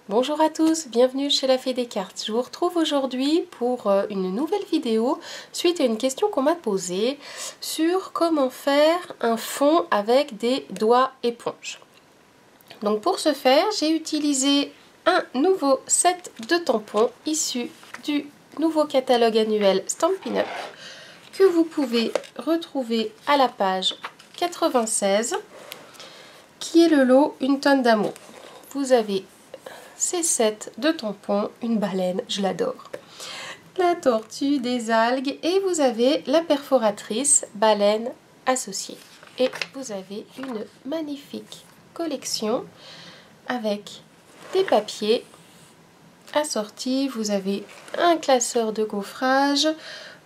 Bonjour à tous, bienvenue chez la Fée des Cartes. Je vous retrouve aujourd'hui pour une nouvelle vidéo suite à une question qu'on m'a posée sur comment faire un fond avec des doigts éponges. Donc pour ce faire, j'ai utilisé un nouveau set de tampons issu du nouveau catalogue annuel Stampin' Up que vous pouvez retrouver à la page 96 qui est le lot Une tonne d'amour. Vous avez ces sets de tampons, une baleine, je l'adore, la tortue, des algues et vous avez la perforatrice baleine associée. Et vous avez une magnifique collection avec des papiers assortis. Vous avez un classeur de gaufrage,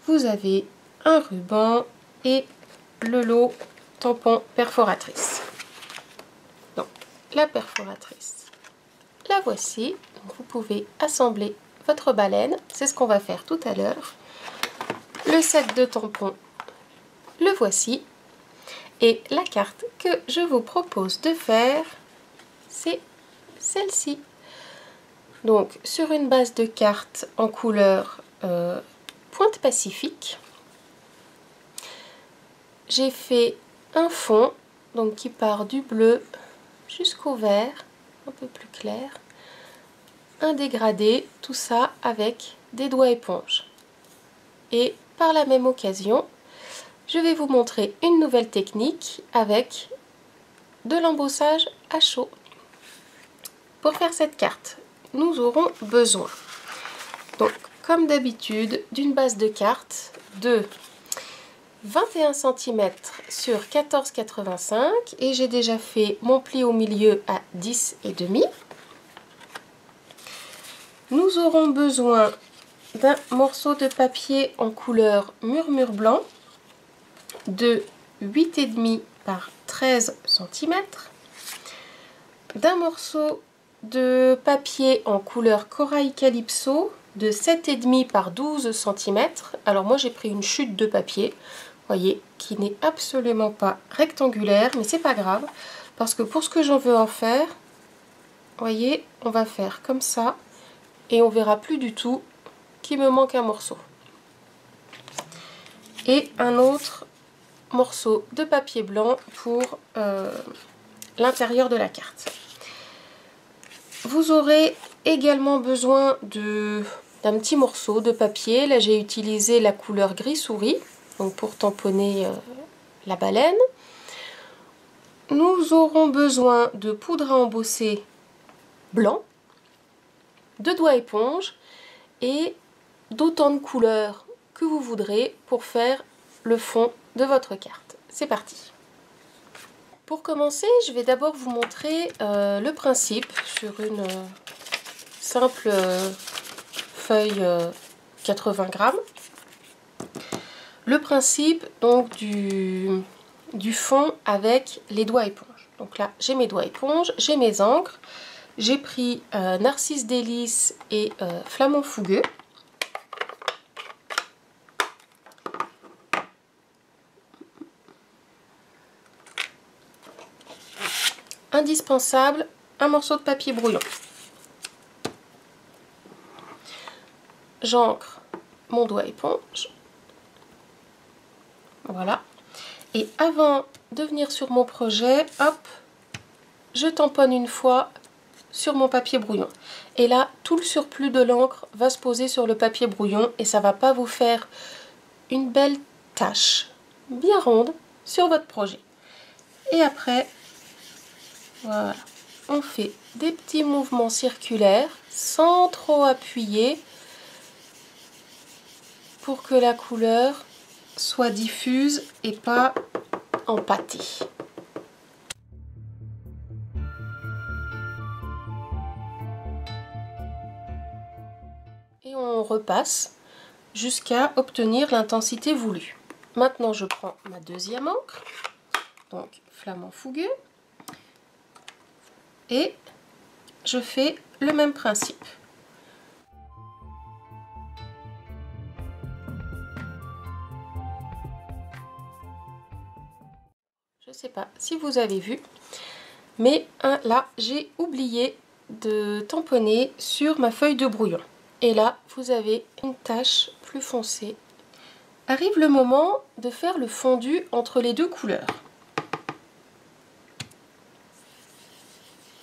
vous avez un ruban et le lot tampon perforatrice. Donc la perforatrice, la voici. Donc, vous pouvez assembler votre baleine, c'est ce qu'on va faire tout à l'heure. Le set de tampons, le voici. Et la carte que je vous propose de faire, c'est celle-ci. Donc sur une base de cartes en couleur Pointe Pacifique, j'ai fait un fond donc qui part du bleu jusqu'au vert, un peu plus clair, un dégradé, tout ça avec des doigts éponges. Et par la même occasion, je vais vous montrer une nouvelle technique avec de l'embossage à chaud. Pour faire cette carte, nous aurons besoin, donc comme d'habitude, d'une base de cartes de 21 cm sur 14,85 et j'ai déjà fait mon pli au milieu à 10,5. Nous aurons besoin d'un morceau de papier en couleur murmure blanc de 8,5 par 13 cm, d'un morceau de papier en couleur corail calypso de 7,5 par 12 cm. Alors moi j'ai pris une chute de papier, voyez, qui n'est absolument pas rectangulaire, mais c'est pas grave, parce que pour ce que j'en veux en faire, voyez, on va faire comme ça, et on verra plus du tout qu'il me manque un morceau. Et un autre morceau de papier blanc pour l'intérieur de la carte. Vous aurez également besoin d'un petit morceau de papier. Là j'ai utilisé la couleur gris souris donc pour tamponner la baleine. Nous aurons besoin de poudre à embosser blanc, de doigts éponge et d'autant de couleurs que vous voudrez pour faire le fond de votre carte. C'est parti! Pour commencer, je vais d'abord vous montrer le principe sur une simple feuille 80 grammes. Le principe donc du fond avec les doigts éponges. Donc là, j'ai mes doigts éponges, j'ai mes encres, j'ai pris Narcisse Délice et Flamant Fougueux. Indispensable, un morceau de papier brouillon. J'encre mon doigt éponge. Voilà. Et avant de venir sur mon projet, hop, je tamponne une fois sur mon papier brouillon. Et là, tout le surplus de l'encre va se poser sur le papier brouillon et ça va pas vous faire une belle tache bien ronde sur votre projet. Et après, voilà, on fait des petits mouvements circulaires sans trop appuyer pour que la couleur soit diffuse et pas empâtée. Et on repasse jusqu'à obtenir l'intensité voulue. Maintenant, je prends ma deuxième encre, donc Flamant Fougueux, et je fais le même principe. Je ne sais pas si vous avez vu, mais là j'ai oublié de tamponner sur ma feuille de brouillon. Et là, vous avez une tache plus foncée. Arrive le moment de faire le fondu entre les deux couleurs.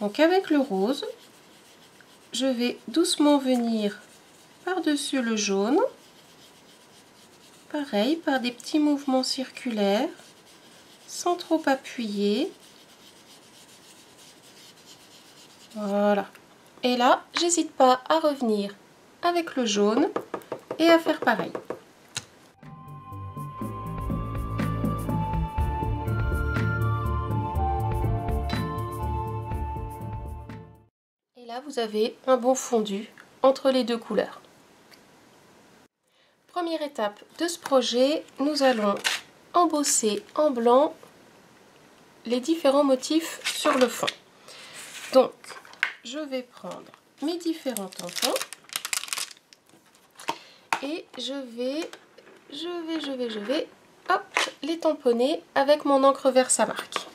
Donc avec le rose, je vais doucement venir par-dessus le jaune. Pareil, par des petits mouvements circulaires, sans trop appuyer. Voilà. Et là, j'hésite pas à revenir avec le jaune et à faire pareil. Et là, vous avez un bon fondu entre les deux couleurs. Première étape de ce projet, nous allons embosser en blanc les différents motifs sur le fond. Donc, je vais prendre mes différents tampons et je vais hop, les tamponner avec mon encre Versamark.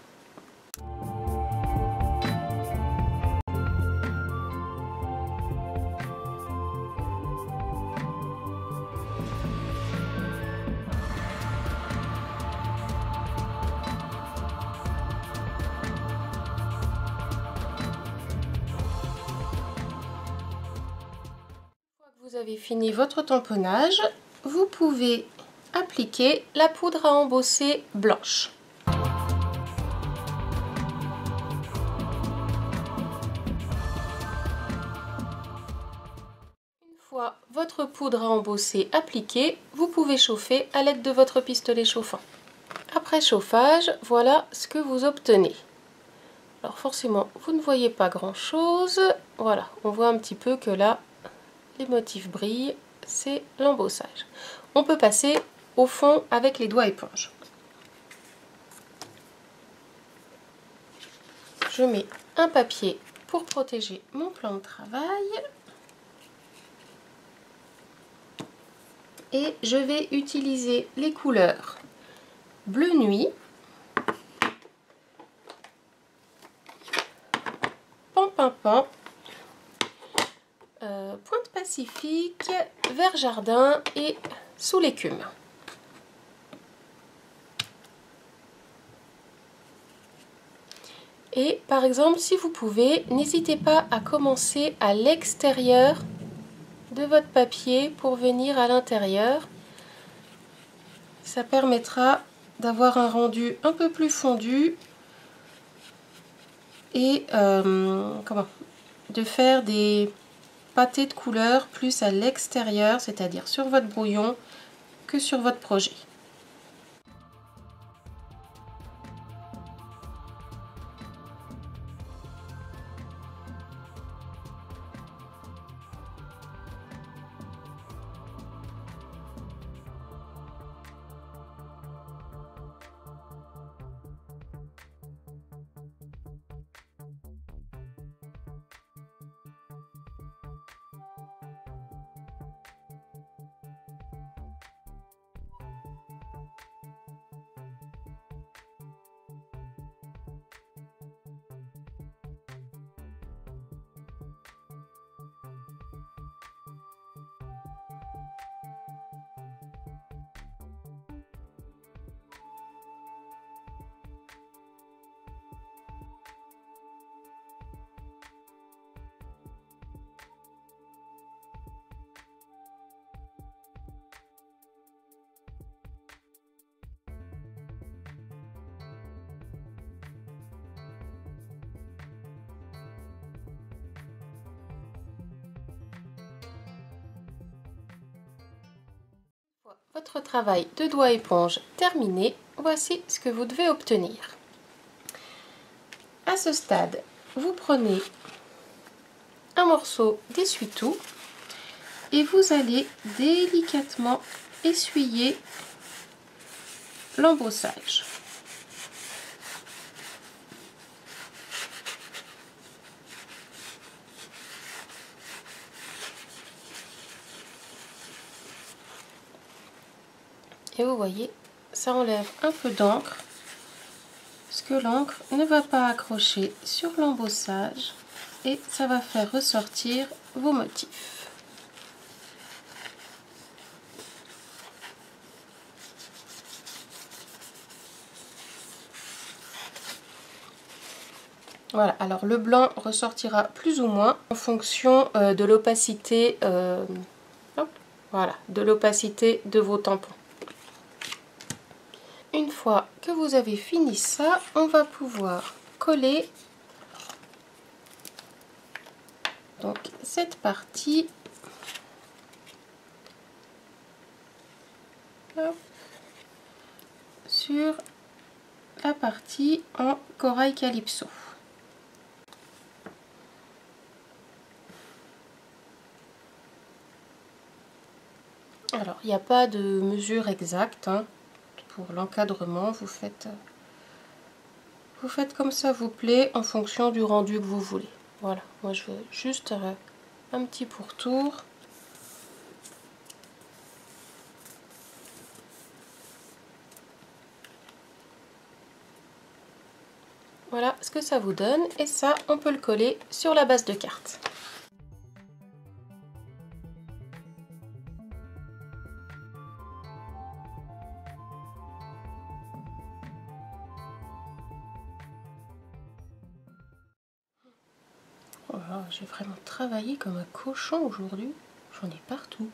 Vous avez fini votre tamponnage, vous pouvez appliquer la poudre à embosser blanche. Une fois votre poudre à embosser appliquée, vous pouvez chauffer à l'aide de votre pistolet chauffant. Après chauffage, voilà ce que vous obtenez. Alors forcément, vous ne voyez pas grand chose. Voilà, on voit un petit peu que là, les motifs brillent, c'est l'embossage. On peut passer au fond avec les doigts éponges. Je mets un papier pour protéger mon plan de travail. Et je vais utiliser les couleurs bleu nuit, pan-pan-pan, pointe pacifique, vert jardin et sous l'écume. Et par exemple, si vous pouvez, n'hésitez pas à commencer à l'extérieur de votre papier pour venir à l'intérieur. Ça permettra d'avoir un rendu un peu plus fondu et de faire des pâtés de couleurs plus à l'extérieur, c'est-à-dire sur votre brouillon, que sur votre projet. Votre travail de doigt éponge terminé, voici ce que vous devez obtenir. À ce stade, vous prenez un morceau d'essuie-tout et vous allez délicatement essuyer l'embossage. Et vous voyez, ça enlève un peu d'encre, parce que l'encre ne va pas accrocher sur l'embossage. et ça va faire ressortir vos motifs. Voilà, alors le blanc ressortira plus ou moins en fonction de l'opacité voilà, de l'opacité de vos tampons. Une fois que vous avez fini ça, on va pouvoir coller donc cette partie sur la partie en corail calypso. Alors, il n'y a pas de mesure exacte hein. Pour l'encadrement, vous faites comme ça vous plaît en fonction du rendu que vous voulez. Voilà, moi je veux juste un petit pourtour. Voilà ce que ça vous donne et ça, on peut le coller sur la base de carte. Oh là, j'ai vraiment travaillé comme un cochon aujourd'hui. J'en ai partout.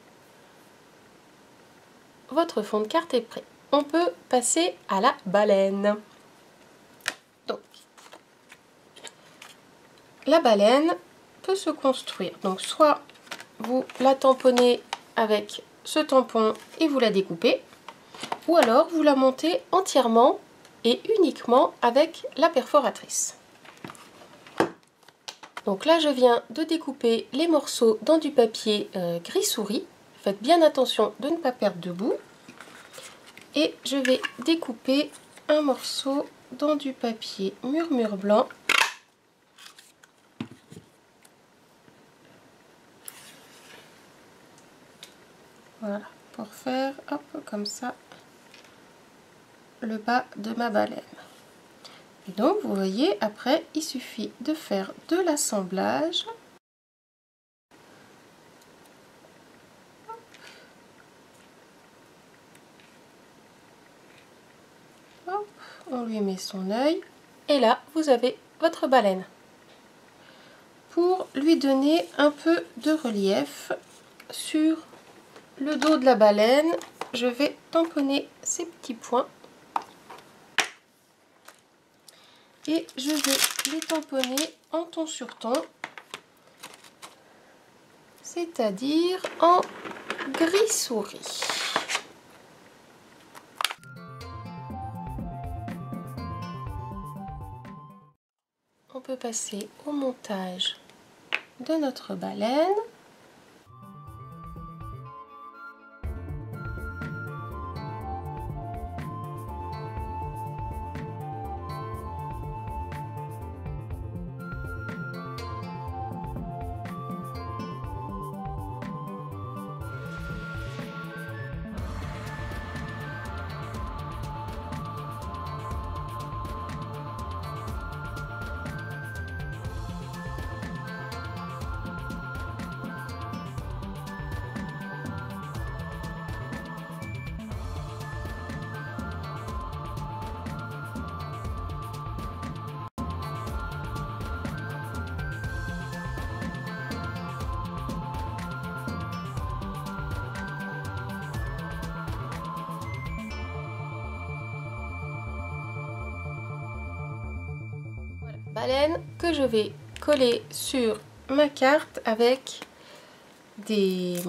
Votre fond de carte est prêt. On peut passer à la baleine. Donc, la baleine peut se construire. Donc, soit vous la tamponnez avec ce tampon et vous la découpez, ou alors vous la montez entièrement et uniquement avec la perforatrice. Donc là, je viens de découper les morceaux dans du papier gris souris. Faites bien attention de ne pas perdre de bout. Et je vais découper un morceau dans du papier murmure blanc. Voilà, pour faire, hop, comme ça, le bas de ma baleine. Et donc, vous voyez, après, il suffit de faire de l'assemblage. Hop, on lui met son œil. Et là, vous avez votre baleine. Pour lui donner un peu de relief sur le dos de la baleine, je vais tamponner ces petits points. Et je vais les tamponner en ton sur ton, c'est-à-dire en gris souris. On peut passer au montage de notre baleine. Baleine que je vais coller sur ma carte avec des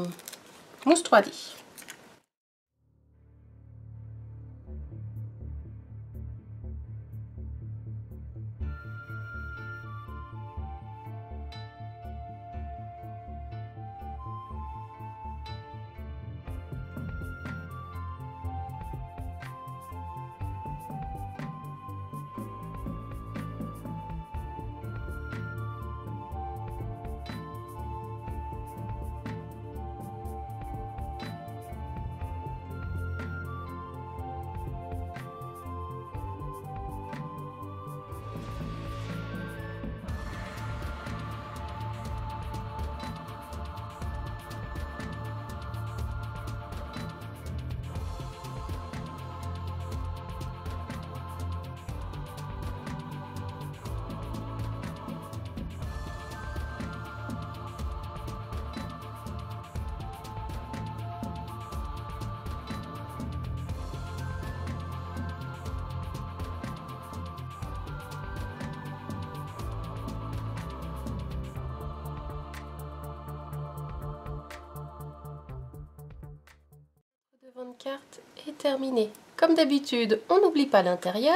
mousses 3D. Avant de carte est terminé. Comme d'habitude, on n'oublie pas l'intérieur.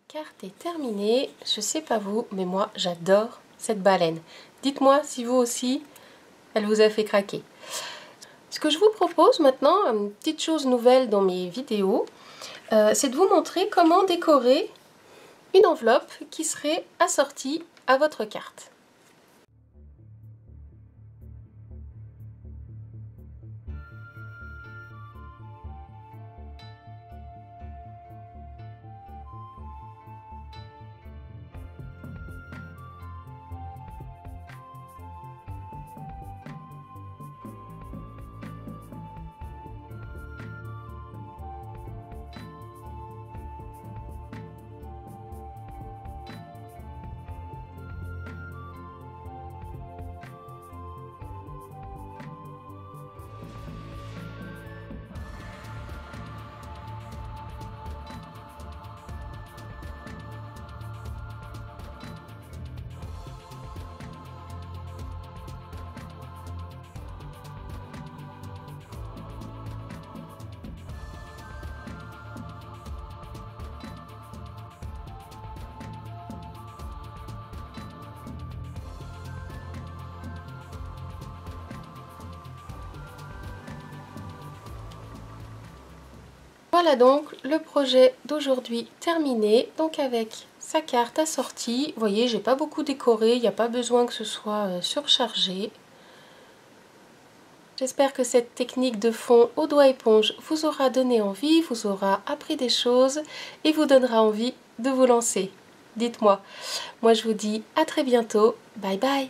Carte est terminée. Je sais pas vous, mais moi j'adore cette baleine. Dites-moi si vous aussi, elle vous a fait craquer. Ce que je vous propose maintenant, une petite chose nouvelle dans mes vidéos, c'est de vous montrer comment décorer une enveloppe qui serait assortie à votre carte. Voilà donc le projet d'aujourd'hui terminé, donc avec sa carte assortie. Vous voyez, j'ai pas beaucoup décoré, il n'y a pas besoin que ce soit surchargé. J'espère que cette technique de fond au doigt éponge vous aura donné envie, vous aura appris des choses et vous donnera envie de vous lancer. Dites-moi. Moi je vous dis à très bientôt. Bye bye.